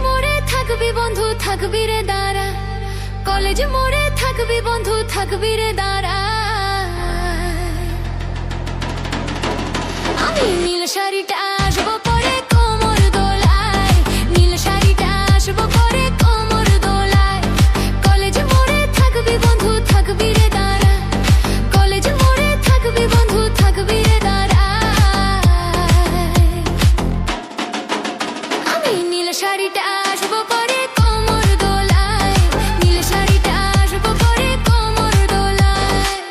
মোড়ে থাকবি বন্ধু থাকবি রে দাঁড়া, কলেজ মোড়ে থাকবি বন্ধু থাকবি রে দাঁড়া। আমি নীল শাড়িটা আসবো পরে কোমর দোলায়, নীল শাড়িটা আসবো পরে কোমর দোলায়। কলেজ মোড়ে থাকবি বন্ধু থাকবি রে দাঁড়া, কলেজ মোড়ে থাকবি বন্ধু থাকবি রে দাঁড়া। আমি নীল শাড়িটা আসবো পরে কোমর দোলায়, নীল শাড়িটা আসবো পরে কোমর দোলায়।